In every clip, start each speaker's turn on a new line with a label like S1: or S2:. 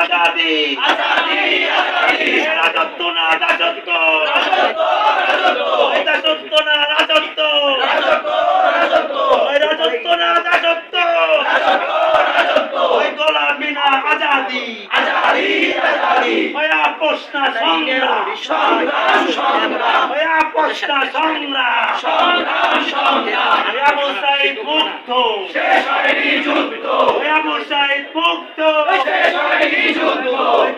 S1: আজাদি
S2: আজাদি আজাদি
S1: রাজত্ব না রাজত্ব
S2: রাজত্ব রাজত্ব
S1: রাজত্ব না রাজত্ব
S2: রাজত্ব রাজত্ব
S1: রাজত্ব না রাজত্ব
S2: রাজত্ব রাজত্ব
S1: গোলামি না আজাদি
S2: আজাদি আজাদি
S1: আপোষ না সংগ্রাম
S2: সংগ্রাম সংগ্রাম
S1: আপোষ না সংগ্রাম
S2: সংগ্রাম সংগ্রাম
S1: আবু সাইদ মুক্ত
S2: শেষ হয়নি যুদ্ধ
S1: আবু সাইদ মুক্ত
S2: শেষ হয়নি যুদ্ধ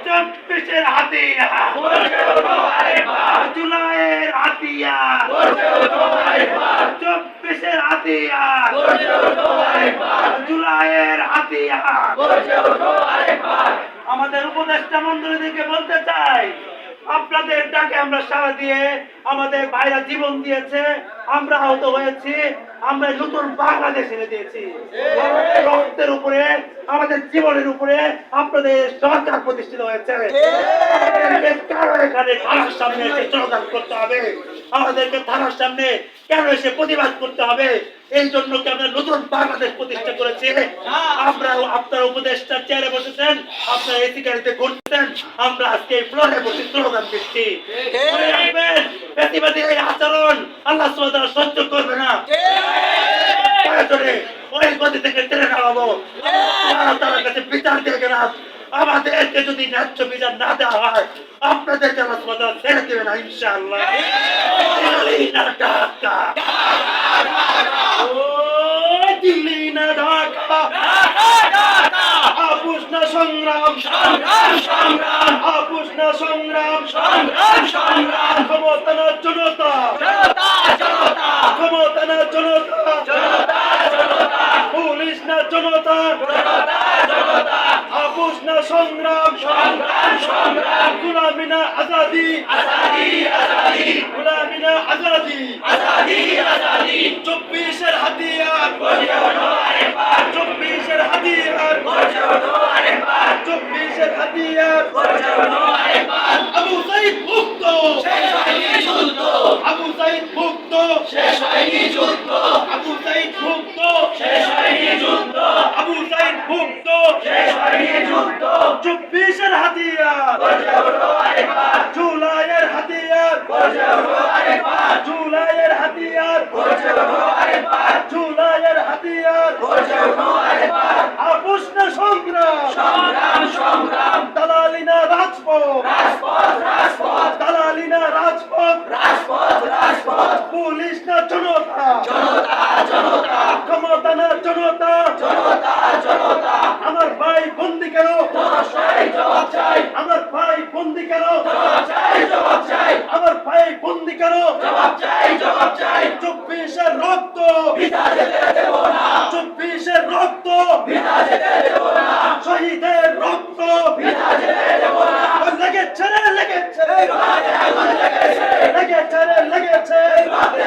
S1: 24-এর হাতিয়ার
S2: গর্জে ওঠো আরেকবার
S1: জুলাইয়ের হাতিয়ার
S2: গর্জে ওঠো আরেকবার
S1: 24-এর হাতিয়ার
S2: গর্জে ওঠো আরেকবার
S1: জুলাইয়ের হাতিয়ার
S2: গর্জে ওঠো আরেকবার
S1: আমাদের উপদেষ্টা মন্ডলীদেরকে বলতে চাই আপনাদের ডাকে আমরা সাড়া দিয়ে আমাদের ভাইরা জীবন দিয়েছে, আমরা আহত হয়েছি, আমরা নতুন বাংলাদেশ এনে দিয়েছি। আমাদের রক্তের উপরে আমাদের জীবনের উপরে আপনাদের সরকার প্রতিষ্ঠিত হয়েছে। আমাদেরকে কেন এখানে থানার সামনে এসে স্লোগান করতে হবে? আমাদেরকে থানার সামনে কেন এসে প্রতিবাদ করতে হবে? এই জন্য কি আমরা নতুন বাংলাদেশ প্রতিষ্ঠা করেছি? আমরা আপনার উপদেষ্টা চেয়ারে বসেছেন, আপনার এসি গাড়িতে ঘুরতেন, আমরা আজকে এই ফ্লোরে বসে স্লোগান দিচ্ছি। মনে রাখবেন, প্রতিবাদী এই আচরণ আল্লাহ সুবহানাহু ওয়া তাআলা সহ্য করবে না। প্রয়োজনে ওই গতি থেকে টেনে নামাবো। আল্লাহ তাআলার কাছে বিচার দিয়ে গেলাম, আমাদেরকে যদি ন্যায্য বিচার না দেওয়া হয় আপনাদেরকে আল্লাহ সুবহানাহু ওয়া তাআলা ছেড়ে দেবে না ইনশাআল্লাহ। দিল্লি না ঢাকা, দিল্লি না ঢাকা, আপোষ না সংগ্রাম,
S2: সংগ্রাম সংগ্রাম
S1: আপোষ না সংগ্রাম,
S2: সংগ্রাম সংগ্রাম
S1: ক্ষমতা না জনতা,
S2: জনতা জনতা
S1: ক্ষমতা না জনতা,
S2: জনতা জনতা
S1: পুলিশ না জনতা,
S2: জনতা জনতা
S1: আপোষ না সংগ্রাম,
S2: সংগ্রাম সংগ্রাম
S1: গুলামি না আজাদি,
S2: আজাদি আজাদি
S1: গুলামি না আজাদি,
S2: আজাদি আজাদি
S1: 24-এর হাতিয়ার,
S2: গর্জে ওঠো আরেকবার
S1: 24-এর হাতিয়ার,
S2: গর্জে ওঠো আরেকবার
S1: 24-এর হাতিয়ার,
S2: গর্জে ওঠো আরেকবার
S1: আবু সাইদ মুক্ত,
S2: শেষ হয়নি যুদ্ধ
S1: আবু সাইদ মুক্ত,
S2: শেষ হয়নি যুদ্ধ
S1: আবু সাইদ মুক্ত,
S2: শেষ হয়নি যুদ্ধ
S1: আবু সাইদ মুক্ত,
S2: শেষ হয়নি যুদ্ধ
S1: 24-এর হাতিয়ার,
S2: গর্জে ওঠো আরেকবার
S1: জুলাইয়ের হাতিয়ার,
S2: গর্জে ওঠো আরেকবার
S1: জুলাইয়ের হাতিয়ার,
S2: গর্জে ওঠো আরেকবার
S1: জুলাইয়ের হাতিয়ার,
S2: গর্জে ওঠো আরেকবার
S1: আপোষ না সংগ্রাম,
S2: সংগ্রাম সংগ্রাম
S1: দালালি না রাজপথ,
S2: রাজপথ রাজপথ
S1: দালালি না রাজপথ,
S2: রাজপথ রাজপথ
S1: পুলিশ না জনতা,
S2: জনতা জনতা
S1: ক্ষমতা না জনতা,
S2: জনতা জনতা
S1: আমার ভাই বন্দি কেন,
S2: জবাব চাই জবাব চাই
S1: আমার ভাই বন্দি কেন,
S2: জবাব চাই জবাব চাই
S1: আমার ভাই বন্দি কেন,
S2: জবাব চাই জবাব চাই
S1: 24-এর রক্ত,
S2: পিতা যেতে দেব না
S1: 24-এর রক্ত,
S2: পিতা যেতে দেব না
S1: শহীদের রক্ত,
S2: পিতা যেতে দেব না
S1: লেগেছে রে লেগেছে,
S2: রাতে আগুন লেগেছে
S1: লেগেছে রে লেগেছে,
S2: রাতে